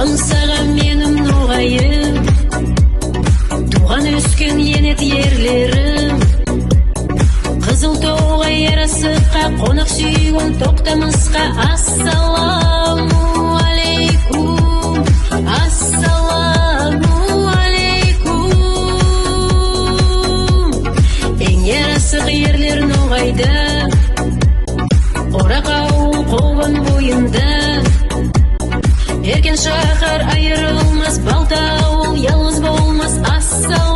Аңсаған менім ноғайым, туған өскен енет ерлерім. Қызыл тоғай ярасыққа, қонақ сүйген тоқтамысқа. Ассаламу алейкум, ассаламу алейкум. Ең ярасық ерлер ноғайда, Орақ ауыл қоған бойында. Еркен шахар айырылмас, Балта ауыл ялғыз болмас. Ассалам